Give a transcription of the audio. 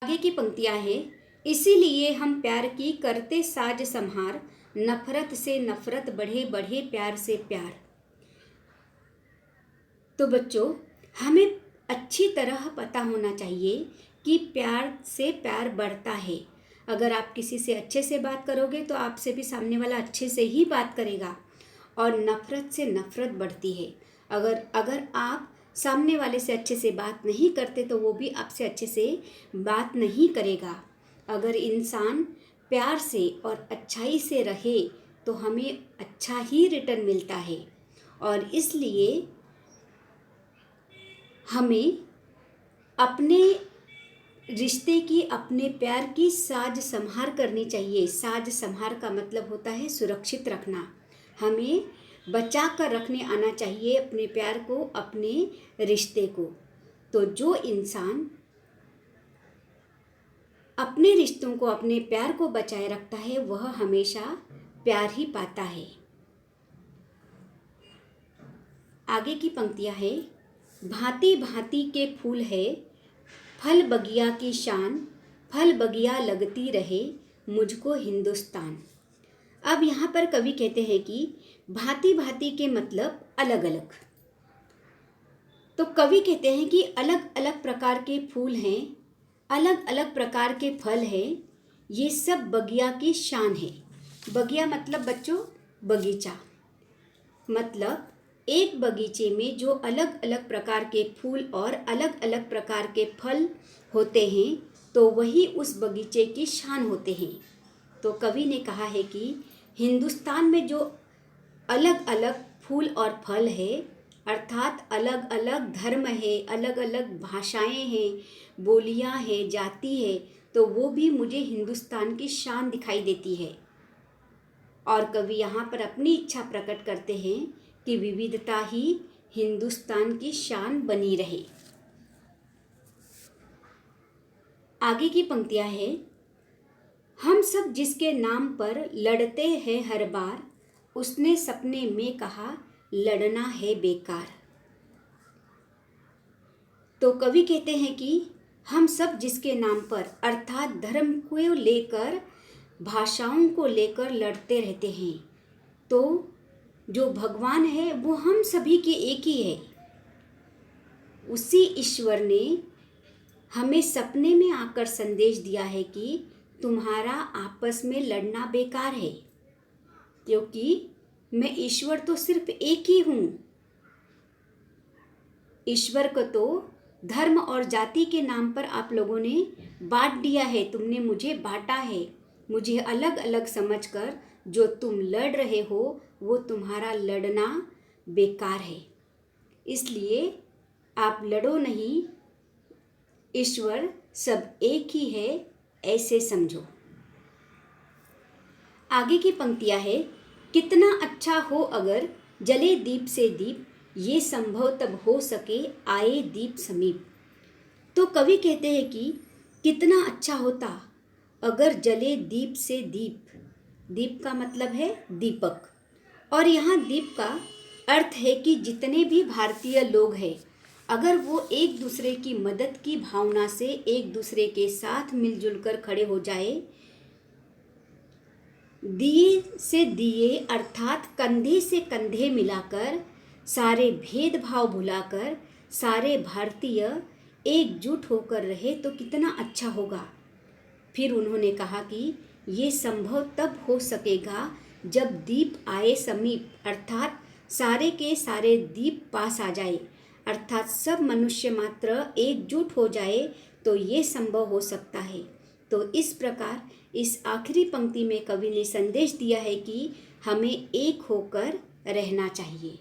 आगे की पंक्तियां हैं, इसीलिए हम प्यार की करते साज संहार, नफरत से नफरत बढ़े बढ़े प्यार से प्यार। तो बच्चों, हमें अच्छी तरह पता होना चाहिए कि प्यार से प्यार बढ़ता है। अगर आप किसी से अच्छे से बात करोगे तो आपसे भी सामने वाला अच्छे से ही बात करेगा, और नफरत से नफरत बढ़ती है। अगर आप सामने वाले से अच्छे से बात नहीं करते तो वो भी आपसे अच्छे से बात नहीं करेगा। अगर इंसान प्यार से और अच्छाई से रहे तो हमें अच्छा ही रिटर्न मिलता है, और इसलिए हमें अपने रिश्ते की, अपने प्यार की साज संहार करनी चाहिए। साज संहार का मतलब होता है सुरक्षित रखना। हमें बचा कर रखने आना चाहिए अपने प्यार को, अपने रिश्ते को। तो जो इंसान अपने रिश्तों को, अपने प्यार को बचाए रखता है वह हमेशा प्यार ही पाता है। आगे की पंक्तियां है, भांति भांति के फूल है, फल बगिया की शान, फल बगिया लगती रहे मुझको हिंदुस्तान। अब यहाँ पर कवि कहते हैं कि भांति भांति के मतलब अलग अलग। तो कवि कहते हैं कि अलग अलग प्रकार के फूल हैं, अलग अलग प्रकार के फल हैं, ये सब बगिया की शान है। बगिया मतलब बच्चों बगीचा। मतलब एक बगीचे में जो अलग अलग प्रकार के फूल और अलग अलग प्रकार के फल होते हैं तो वही उस बगीचे की शान होते हैं। तो कवि ने कहा है कि हिंदुस्तान में जो अलग अलग फूल और फल है, अर्थात अलग अलग धर्म है, अलग अलग भाषाएं हैं, बोलियां हैं, जाति है, तो वो भी मुझे हिंदुस्तान की शान दिखाई देती है। और कवि यहाँ पर अपनी इच्छा प्रकट करते हैं कि विविधता ही हिंदुस्तान की शान बनी रहे। आगे की पंक्तियां हैं, हम सब जिसके नाम पर लड़ते हैं हर बार, उसने सपने में कहा लड़ना है बेकार। तो कवि कहते हैं कि हम सब जिसके नाम पर, अर्थात धर्म को लेकर, भाषाओं को लेकर लड़ते रहते हैं, तो जो भगवान है वो हम सभी के एक ही है। उसी ईश्वर ने हमें सपने में आकर संदेश दिया है कि तुम्हारा आपस में लड़ना बेकार है, क्योंकि मैं ईश्वर तो सिर्फ एक ही हूँ। ईश्वर को तो धर्म और जाति के नाम पर आप लोगों ने बांट दिया है, तुमने मुझे बांटा है। मुझे अलग अलग समझकर जो तुम लड़ रहे हो वो तुम्हारा लड़ना बेकार है। इसलिए आप लड़ो नहीं, ईश्वर सब एक ही है, ऐसे समझो। आगे की पंक्तियां है, कितना अच्छा हो अगर जले दीप से दीप, ये संभव तब हो सके आए दीप समीप। तो कवि कहते हैं कि कितना अच्छा होता अगर जले दीप से दीप। दीप का मतलब है दीपक, और यहाँ दीप का अर्थ है कि जितने भी भारतीय लोग हैं, अगर वो एक दूसरे की मदद की भावना से एक दूसरे के साथ मिलजुल कर खड़े हो जाए, दिए से दिए अर्थात कंधे से कंधे मिलाकर, सारे भेदभाव भुलाकर सारे भारतीय एकजुट होकर रहे तो कितना अच्छा होगा। फिर उन्होंने कहा कि ये संभव तब हो सकेगा जब दीप आए समीप, अर्थात सारे के सारे दीप पास आ जाए, अर्थात सब मनुष्य मात्र एकजुट हो जाए तो ये संभव हो सकता है। तो इस प्रकार इस आखिरी पंक्ति में कवि ने संदेश दिया है कि हमें एक होकर रहना चाहिए।